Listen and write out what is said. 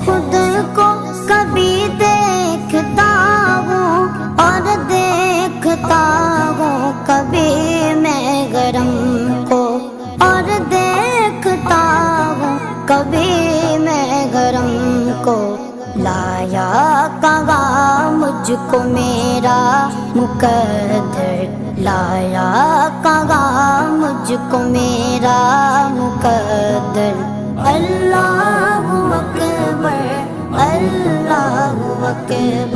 خود کو کبھی دیکھتا ہوں اور دیکھتا ہوں کبھی میں گرم کو اور دیکھتا ہوں کبھی میں گرم کو لایا کہاں مجھ کو میرا مقدر لایا کہاں مجھ کو میرا مقدر اللہ اکبر اللہ اکبر